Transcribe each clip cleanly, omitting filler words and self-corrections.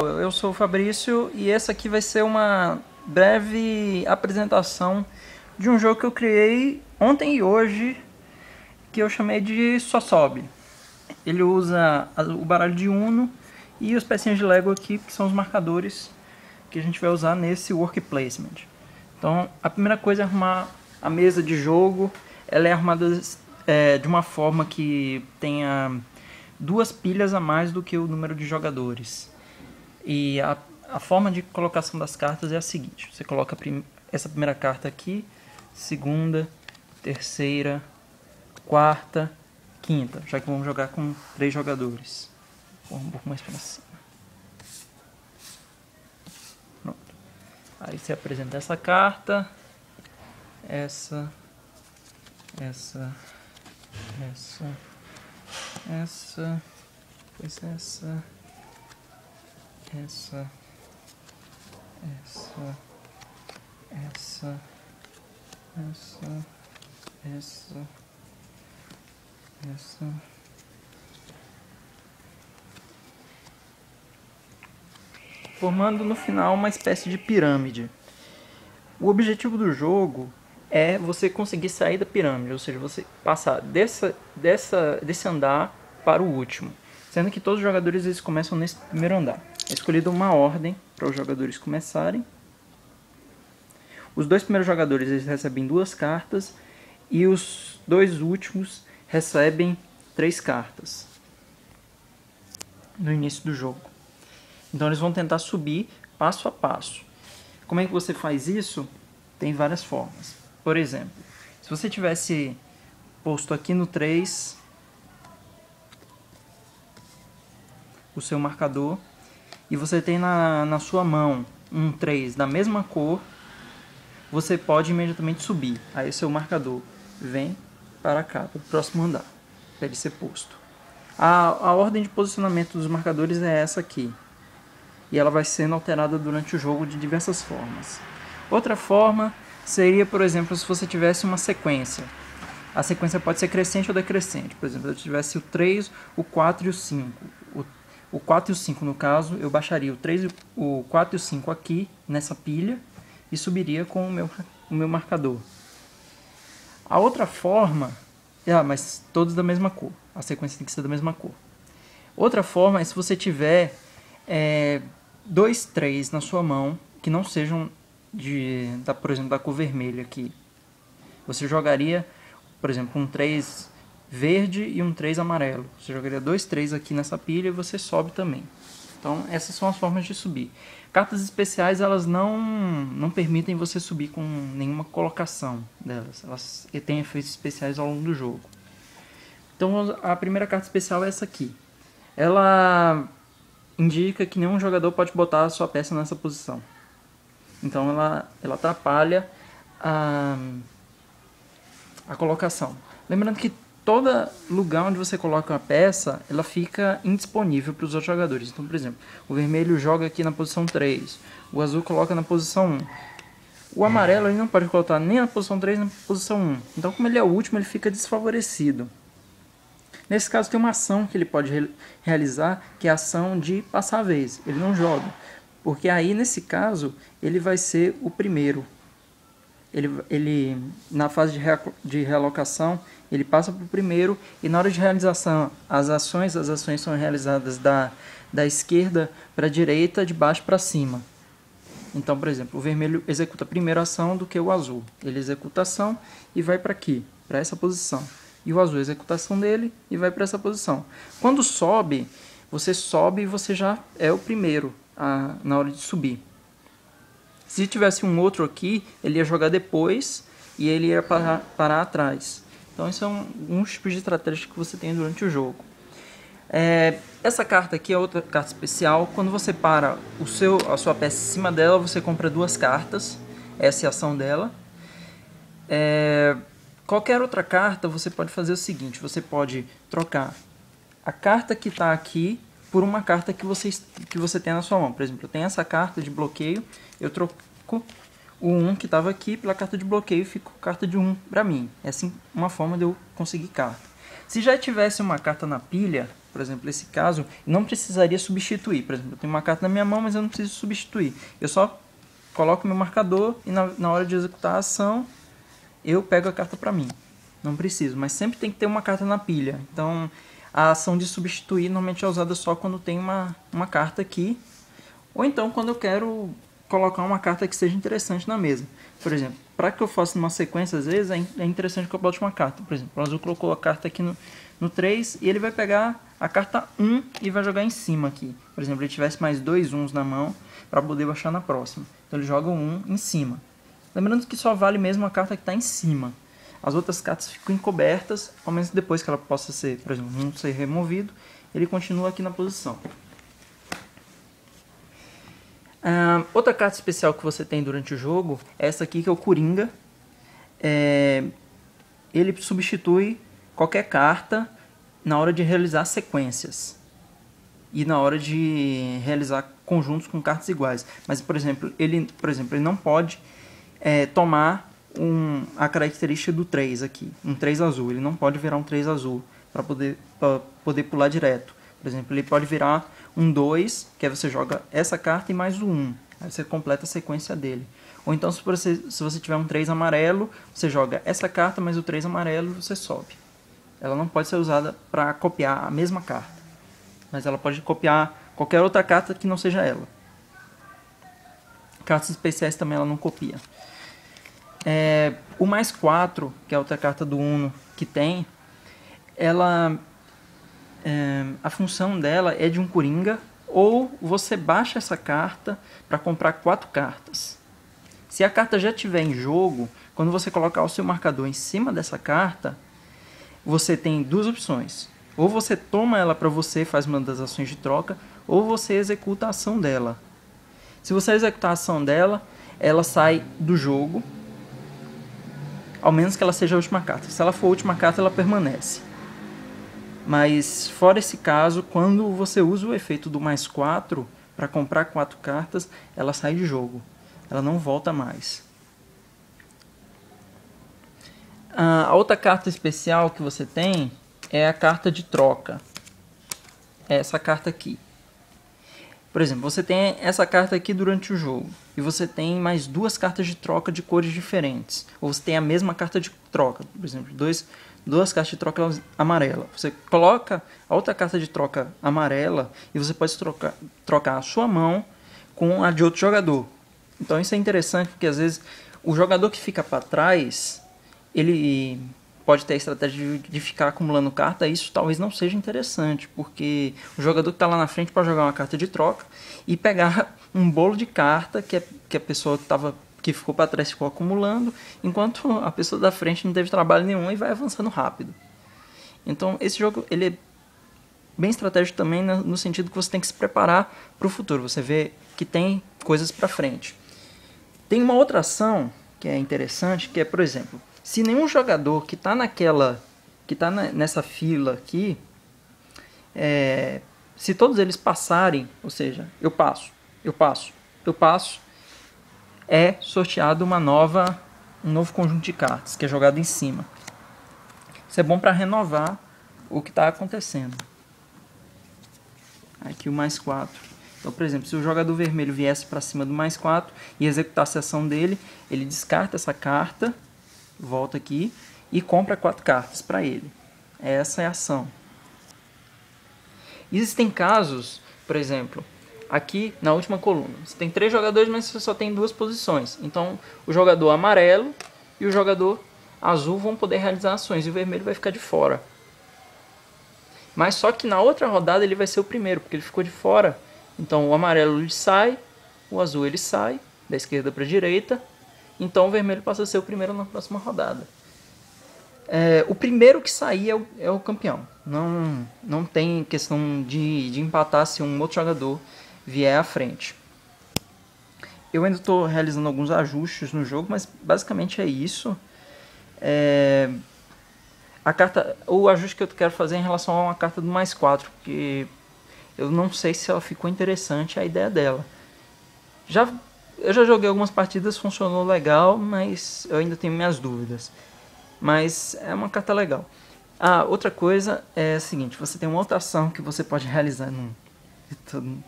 Eu sou o Fabrício e essa aqui vai ser uma breve apresentação de um jogo que eu criei ontem e hoje, que eu chamei de Só Sobe. Ele usa o baralho de Uno e os pecinhas de Lego aqui, que são os marcadores que a gente vai usar nesse work placement. Então, a primeira coisa é arrumar a mesa de jogo. Ela é arrumada de uma forma que tenha 2 pilhas a mais do que o número de jogadores. E a forma de colocação das cartas é a seguinte: você coloca essa primeira carta aqui, segunda, terceira, quarta, quinta, já que vamos jogar com 3 jogadores. Vou um pouco mais para cima. Pronto. Aí você apresenta essa carta, essa, depois essa. Formando no final uma espécie de pirâmide. O objetivo do jogo é você conseguir sair da pirâmide, ou seja, você passar desse andar para o último. Sendo que todos os jogadores eles começam nesse primeiro andar. É escolhida uma ordem para os jogadores começarem. Os 2 primeiros jogadores eles recebem 2 cartas e os 2 últimos recebem 3 cartas no início do jogo. Então eles vão tentar subir passo a passo. Como é que você faz isso? Tem várias formas. Por exemplo, se você tivesse posto aqui no 3 o seu marcador e você tem na sua mão um 3 da mesma cor, você pode imediatamente subir. Aí o seu marcador vem para cá, para o próximo andar, para ele ser posto. A ordem de posicionamento dos marcadores é essa aqui. E ela vai sendo alterada durante o jogo de diversas formas. Outra forma seria, por exemplo, se você tivesse uma sequência. A sequência pode ser crescente ou decrescente. Por exemplo, se eu tivesse o 3, o 4 e o 5. O 4 e o 5, no caso, eu baixaria o 4 e o 5 aqui, nessa pilha, e subiria com o meu marcador. A outra forma... mas todos da mesma cor. A sequência tem que ser da mesma cor. Outra forma é se você tiver 2 3 na sua mão, que não sejam, por exemplo, da cor vermelha aqui. Você jogaria, por exemplo, um 3 verde e um 3 amarelo. Você jogaria 2 3 aqui nessa pilha e você sobe também. Então, essas são as formas de subir. Cartas especiais, elas não permitem você subir com nenhuma colocação delas. Elas têm efeitos especiais ao longo do jogo. Então, a primeira carta especial é essa aqui. Ela indica que nenhum jogador pode botar a sua peça nessa posição. Então, ela atrapalha a colocação. Lembrando que todo lugar onde você coloca a peça, ela fica indisponível para os outros jogadores. Então, por exemplo, o vermelho joga aqui na posição 3, o azul coloca na posição 1. O amarelo ele não pode colocar nem na posição 3 nem na posição 1. Então, como ele é o último, ele fica desfavorecido. Nesse caso, tem uma ação que ele pode realizar, que é a ação de passar a vez. Ele não joga, porque aí, nesse caso, ele vai ser o primeiro. Ele na fase de realocação, ele passa para o primeiro, e na hora de realização, as ações são realizadas da esquerda para a direita, de baixo para cima. Então, por exemplo, o vermelho executa a primeira ação do que o azul. Ele executa a ação e vai para aqui, para essa posição. E o azul executa a ação dele e vai para essa posição. Quando sobe, você sobe e você já é o primeiro na hora de subir. Se tivesse um outro aqui, ele ia jogar depois e ele ia parar atrás. Então, isso são alguns tipos de estratégias que você tem durante o jogo. Essa carta aqui é outra carta especial. Quando você para a sua peça em cima dela, você compra 2 cartas. Essa é a ação dela. Qualquer outra carta, você pode fazer o seguinte. Você pode trocar a carta que está aqui por uma carta que você tem na sua mão. Por exemplo, eu tenho essa carta de bloqueio. Eu troco o 1 que estava aqui pela carta de bloqueio e fica carta de 1 para mim. É assim uma forma de eu conseguir carta. Se já tivesse uma carta na pilha, por exemplo, nesse caso, não precisaria substituir. Por exemplo, eu tenho uma carta na minha mão, mas eu não preciso substituir. Eu só coloco meu marcador e na hora de executar a ação, eu pego a carta para mim. Não preciso, mas sempre tem que ter uma carta na pilha. Então, a ação de substituir normalmente é usada só quando tem uma carta aqui. Ou então quando eu quero colocar uma carta que seja interessante na mesa. Por exemplo, para que eu faça uma sequência, às vezes é interessante que eu bote uma carta. Por exemplo, o azul colocou a carta aqui no 3 e ele vai pegar a carta 1 e vai jogar em cima aqui. Por exemplo, ele tivesse mais 2 1s na mão para poder baixar na próxima. Então ele joga um 1 em cima. Lembrando que só vale mesmo a carta que está em cima. As outras cartas ficam encobertas, ao menos depois que ela possa ser, por exemplo, não ser removido, ele continua aqui na posição. Outra carta especial que você tem durante o jogo é essa aqui, que é o Coringa. Ele substitui qualquer carta na hora de realizar sequências e na hora de realizar conjuntos com cartas iguais. Mas, por exemplo, ele não pode tomar a característica do 3 aqui, um 3 azul. Ele não pode virar um 3 azul para poder pular direto. Por exemplo, ele pode virar um 2, que aí você joga essa carta e mais o 1. Aí você completa a sequência dele. Ou então, se você tiver um 3 amarelo, você joga essa carta mais o 3 amarelo e você sobe. Ela não pode ser usada para copiar a mesma carta. Mas ela pode copiar qualquer outra carta que não seja ela. Cartas especiais também ela não copia. O mais 4, que é a outra carta do Uno que tem, ela... a função dela é de um Coringa, ou você baixa essa carta para comprar 4 cartas. Se a carta já estiver em jogo, quando você colocar o seu marcador em cima dessa carta, você tem duas opções. Ou você toma ela para você, faz uma das ações de troca, ou você executa a ação dela. Se você executar a ação dela, ela sai do jogo, ao menos que ela seja a última carta. Se ela for a última carta, ela permanece. Mas, fora esse caso, quando você usa o efeito do mais 4 para comprar 4 cartas, ela sai de jogo. Ela não volta mais. A outra carta especial que você tem é a carta de troca. É essa carta aqui. Por exemplo, você tem essa carta aqui durante o jogo. E você tem mais 2 cartas de troca de cores diferentes. Ou você tem a mesma carta de troca. Por exemplo, duas cartas de troca amarela. Você coloca a outra carta de troca amarela e você pode trocar a sua mão com a de outro jogador. Então isso é interessante porque às vezes o jogador que fica para trás, ele pode ter a estratégia de ficar acumulando carta. Isso talvez não seja interessante, porque o jogador que está lá na frente pode jogar uma carta de troca e pegar um bolo de carta que a pessoa que ficou para trás ficou acumulando, enquanto a pessoa da frente não teve trabalho nenhum e vai avançando rápido. Então esse jogo ele é bem estratégico também no sentido que você tem que se preparar para o futuro. Você vê que tem coisas para frente. Tem uma outra ação que é interessante, que é, por exemplo, se nenhum jogador que está nessa fila aqui, se todos eles passarem, ou seja, eu passo, é sorteado um novo conjunto de cartas, que é jogado em cima. Isso é bom para renovar o que está acontecendo. Aqui o mais 4. Então, por exemplo, se o jogador vermelho viesse para cima do mais 4 e executasse a ação dele, ele descarta essa carta, volta aqui e compra 4 cartas para ele. Essa é a ação. Existem casos, por exemplo, aqui na última coluna, você tem 3 jogadores, mas você só tem 2 posições. Então, o jogador amarelo e o jogador azul vão poder realizar ações e o vermelho vai ficar de fora. Mas só que na outra rodada ele vai ser o primeiro, porque ele ficou de fora. Então o amarelo ele sai, o azul ele sai, da esquerda para a direita. Então o vermelho passa a ser o primeiro na próxima rodada. O primeiro que sair é o campeão. Não tem questão de empatar se um outro jogador vier à frente. Eu ainda estou realizando alguns ajustes no jogo, mas basicamente é isso. O ajuste que eu quero fazer é em relação a uma carta do mais 4, porque eu não sei se ela ficou interessante a ideia dela. Eu já joguei algumas partidas, funcionou legal, mas eu ainda tenho minhas dúvidas. Mas é uma carta legal. Ah, outra coisa é a seguinte, você tem uma outra ação que você pode realizar.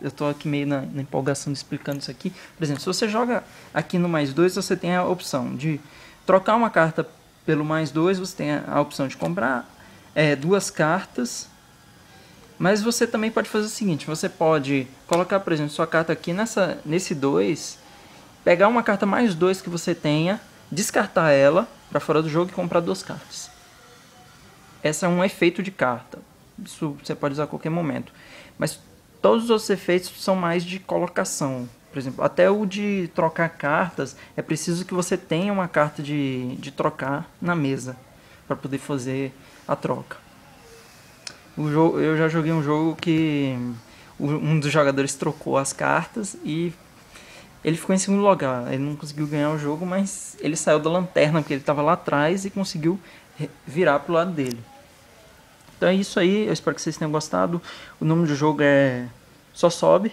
Eu tô aqui meio na empolgação explicando isso aqui. Por exemplo, se você joga aqui no +2, você tem a opção de trocar uma carta pelo +2, você tem a opção de comprar 2 cartas. Mas você também pode fazer o seguinte, você pode colocar, por exemplo, sua carta aqui nesse 2, pegar uma carta +2 que você tenha, descartar ela para fora do jogo e comprar 2 cartas. Esse é um efeito de carta. Isso você pode usar a qualquer momento. Mas todos os outros efeitos são mais de colocação. Por exemplo, até o de trocar cartas, é preciso que você tenha uma carta de trocar na mesa para poder fazer a troca. Eu já joguei um jogo que um dos jogadores trocou as cartas e ele ficou em segundo lugar. Ele não conseguiu ganhar o jogo, mas ele saiu da lanterna porque ele estava lá atrás e conseguiu virar pro lado dele. Então é isso aí, eu espero que vocês tenham gostado. O nome do jogo é Só Sobe,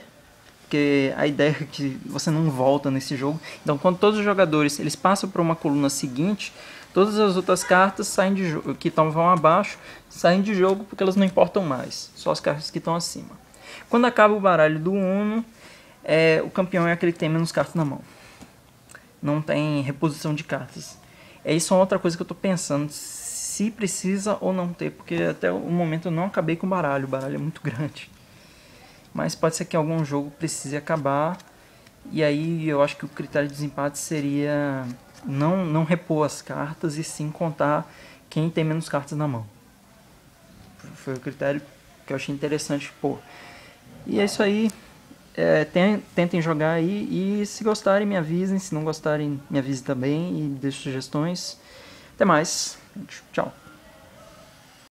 porque a ideia é que você não volta nesse jogo. Então quando todos os jogadores eles passam para uma coluna seguinte, todas as outras cartas saem de jogo, que vão abaixo, saem de jogo porque elas não importam mais, só as cartas que estão acima. Quando acaba o baralho do Uno, o campeão é aquele que tem menos cartas na mão. Não tem reposição de cartas. Isso é outra coisa que eu estou pensando, se precisa ou não ter, porque até o momento eu não acabei com o baralho é muito grande. Mas pode ser que algum jogo precise acabar, e aí eu acho que o critério de desempate seria não repor as cartas e sim contar quem tem menos cartas na mão. Foi o critério que eu achei interessante pôr. E é isso aí, tentem jogar aí, e se gostarem me avisem, se não gostarem me avisem também e deixem sugestões. Até mais, tchau.